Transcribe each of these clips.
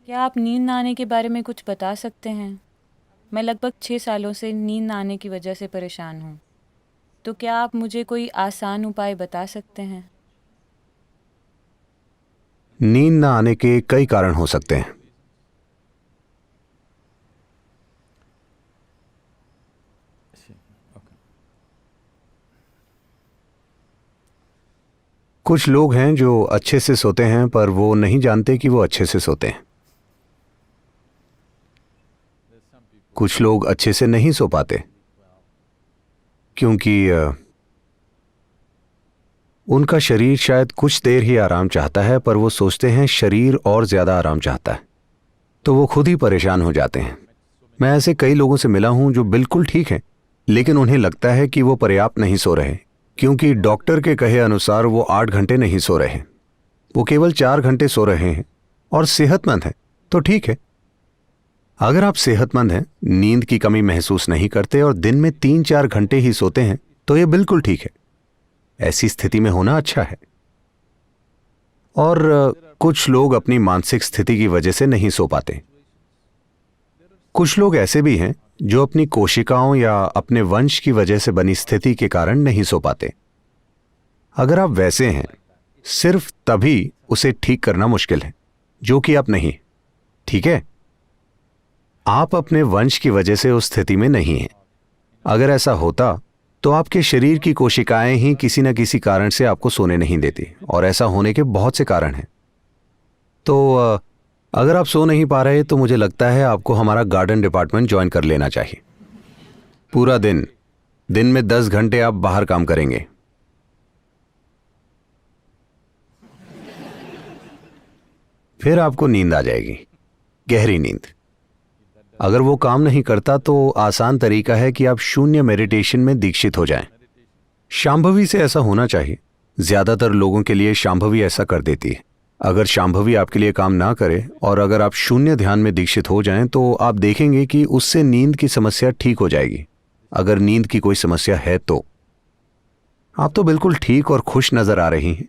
क्या आप नींद ना आने के बारे में कुछ बता सकते हैं? मैं लगभग 6 सालों से नींद ना आने की वजह से परेशान हूँ। तो क्या आप मुझे कोई आसान उपाय बता सकते हैं? नींद न आने के कई कारण हो सकते हैं। कुछ लोग हैं जो अच्छे से सोते हैं पर वो नहीं जानते कि वो अच्छे से सोते हैं। कुछ लोग अच्छे से नहीं सो पाते क्योंकि उनका शरीर शायद कुछ देर ही आराम चाहता है, पर वो सोचते हैं शरीर और ज्यादा आराम चाहता है, तो वो खुद ही परेशान हो जाते हैं। मैं ऐसे कई लोगों से मिला हूं जो बिल्कुल ठीक हैं, लेकिन उन्हें लगता है कि वो पर्याप्त नहीं सो रहे क्योंकि डॉक्टर के कहे अनुसार वो 8 घंटे नहीं सो रहे। वो केवल 4 घंटे सो रहे हैं और सेहतमंद हैं, तो ठीक है। अगर आप सेहतमंद हैं, नींद की कमी महसूस नहीं करते और दिन में 3-4 घंटे ही सोते हैं, तो ये बिल्कुल ठीक है। ऐसी स्थिति में होना अच्छा है। और कुछ लोग अपनी मानसिक स्थिति की वजह से नहीं सो पाते। कुछ लोग ऐसे भी हैं जो अपनी कोशिकाओं या अपने वंश की वजह से बनी स्थिति के कारण नहीं सो पाते। अगर आप वैसे हैं, सिर्फ तभी उसे ठीक करना मुश्किल है, जो कि आप नहीं। ठीक है, आप अपने वंश की वजह से उस स्थिति में नहीं हैं। अगर ऐसा होता तो आपके शरीर की कोशिकाएं ही किसी न किसी कारण से आपको सोने नहीं देती, और ऐसा होने के बहुत से कारण हैं। तो अगर आप सो नहीं पा रहे तो मुझे लगता है आपको हमारा गार्डन डिपार्टमेंट ज्वाइन कर लेना चाहिए। पूरा दिन में 10 घंटे आप बाहर काम करेंगे। फिर आपको नींद आ जाएगी, गहरी नींद। अगर वो काम नहीं करता तो आसान तरीका है कि आप शून्य मेडिटेशन में दीक्षित हो जाएं। शांभवी से ऐसा होना चाहिए। ज्यादातर लोगों के लिए शांभवी ऐसा कर देती है। अगर शांभवी आपके लिए काम ना करे और अगर आप शून्य ध्यान में दीक्षित हो जाएं, तो आप देखेंगे कि उससे नींद की समस्या ठीक हो जाएगी। अगर नींद की कोई समस्या है तो आप तो बिल्कुल ठीक और खुश नजर आ रही हैं,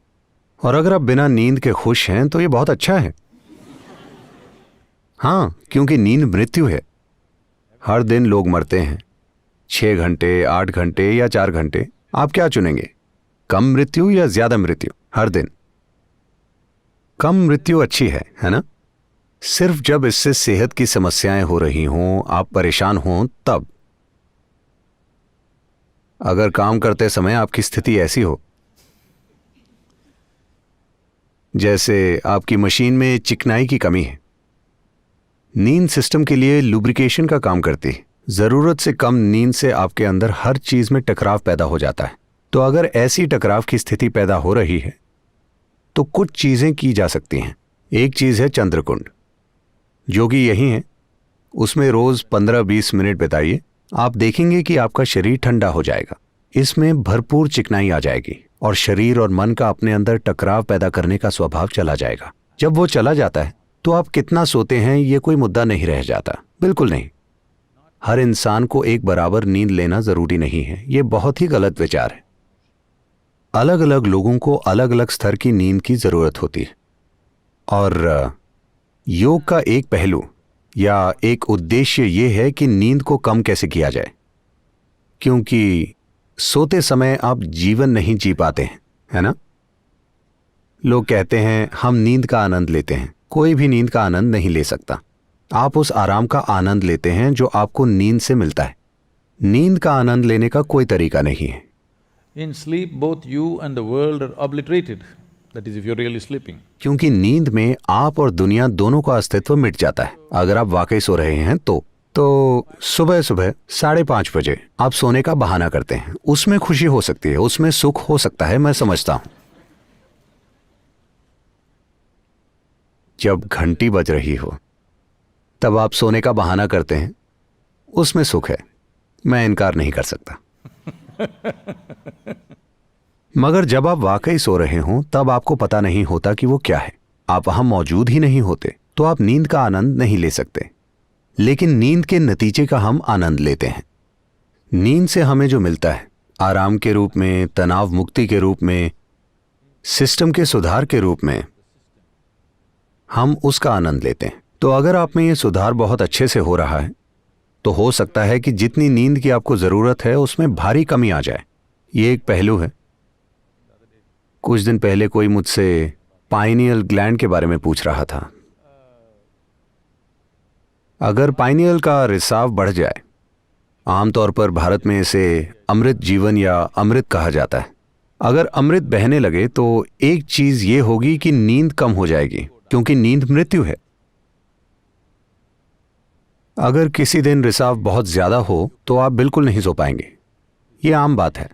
और अगर आप बिना नींद के खुश हैं तो ये बहुत अच्छा है। हाँ, क्योंकि नींद मृत्यु है। हर दिन लोग मरते हैं, 6 घंटे, 8 घंटे या 4 घंटे। आप क्या चुनेंगे, कम मृत्यु या ज्यादा मृत्यु? हर दिन कम मृत्यु अच्छी है ना? सिर्फ जब इससे सेहत की समस्याएं हो रही हों, आप परेशान हों, तब। अगर काम करते समय आपकी स्थिति ऐसी हो जैसे आपकी मशीन में चिकनाई की कमी है, नींद सिस्टम के लिए लुब्रिकेशन का काम करती है। जरूरत से कम नींद से आपके अंदर हर चीज में टकराव पैदा हो जाता है। तो अगर ऐसी टकराव की स्थिति पैदा हो रही है तो कुछ चीजें की जा सकती हैं। एक चीज है चंद्रकुंड, जो कि यही है। उसमें रोज 15-20 मिनट बिताइए। आप देखेंगे कि आपका शरीर ठंडा हो जाएगा। इसमें भरपूर चिकनाई आ जाएगी और शरीर और मन का अपने अंदर टकराव पैदा करने का स्वभाव चला जाएगा। जब वो चला जाता है तो आप कितना सोते हैं ये कोई मुद्दा नहीं रह जाता। बिल्कुल नहीं। हर इंसान को एक बराबर नींद लेना जरूरी नहीं है। ये बहुत ही गलत विचार है। अलग अलग लोगों को अलग अलग स्तर की नींद की जरूरत होती है, और योग का एक पहलू या एक उद्देश्य यह है कि नींद को कम कैसे किया जाए, क्योंकि सोते समय आप जीवन नहीं जी पाते हैं, है ना? लोग कहते हैं हम नींद का आनंद लेते हैं। कोई भी नींद का आनंद नहीं ले सकता। आप उस आराम का आनंद लेते हैं जो आपको नींद से मिलता है। नींद का आनंद लेने का कोई तरीका नहीं है। In sleep, both you and the world are obliterated. That is, if you're really sleeping. क्योंकि नींद में आप और दुनिया दोनों का अस्तित्व मिट जाता है। अगर आप वाकई सो रहे हैं तो सुबह सुबह 5:30 बजे आप सोने का बहाना करते हैं। उसमें खुशी हो सकती है, उसमें सुख हो सकता है, मैं समझता हूं। जब घंटी बज रही हो तब आप सोने का बहाना करते हैं, उसमें सुख है, मैं इनकार नहीं कर सकता। मगर जब आप वाकई सो रहे हों तब आपको पता नहीं होता कि वो क्या है। आप वहां मौजूद ही नहीं होते, तो आप नींद का आनंद नहीं ले सकते। लेकिन नींद के नतीजे का हम आनंद लेते हैं। नींद से हमें जो मिलता है, आराम के रूप में, तनाव मुक्ति के रूप में, सिस्टम के सुधार के रूप में, हम उसका आनंद लेते हैं। तो अगर आप में ये सुधार बहुत अच्छे से हो रहा है तो हो सकता है कि जितनी नींद की आपको जरूरत है उसमें भारी कमी आ जाए। ये एक पहलू है। कुछ दिन पहले कोई मुझसे पाइनियल ग्लैंड के बारे में पूछ रहा था। अगर पाइनियल का रिसाव बढ़ जाए, आमतौर पर भारत में इसे अमृत जीवन या अमृत कहा जाता है, अगर अमृत बहने लगे तो एक चीज ये होगी कि नींद कम हो जाएगी, क्योंकि नींद मृत्यु है। अगर किसी दिन रिसाव बहुत ज्यादा हो तो आप बिल्कुल नहीं सो पाएंगे, ये आम बात है।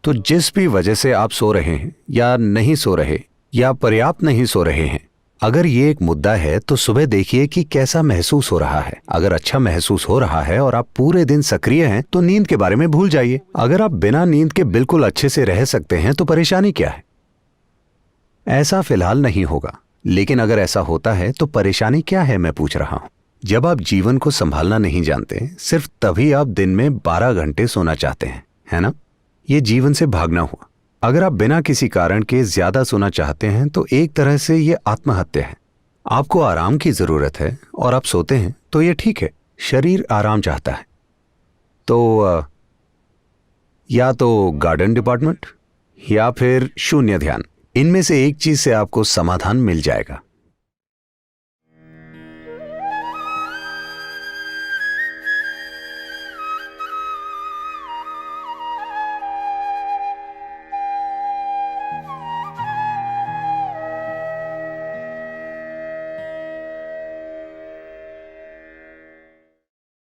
तो जिस भी वजह से आप सो रहे हैं या नहीं सो रहे या पर्याप्त नहीं सो रहे हैं, अगर ये एक मुद्दा है तो सुबह देखिए कि कैसा महसूस हो रहा है। अगर अच्छा महसूस हो रहा है और आप पूरे दिन सक्रिय हैं तो नींद के बारे में भूल जाइए। अगर आप बिना नींद के बिल्कुल अच्छे से रह सकते हैं तो परेशानी क्या है? ऐसा फिलहाल नहीं होगा, लेकिन अगर ऐसा होता है तो परेशानी क्या है, मैं पूछ रहा हूं। जब आप जीवन को संभालना नहीं जानते, सिर्फ तभी आप दिन में 12 घंटे सोना चाहते हैं, है ना? ये जीवन से भागना हुआ। अगर आप बिना किसी कारण के ज्यादा सोना चाहते हैं तो एक तरह से ये आत्महत्या है। आपको आराम की जरूरत है और आप सोते हैं तो ये ठीक है, शरीर आराम चाहता है। तो या तो गार्डन डिपार्टमेंट या फिर शून्य ध्यान, इनमें से एक चीज से आपको समाधान मिल जाएगा।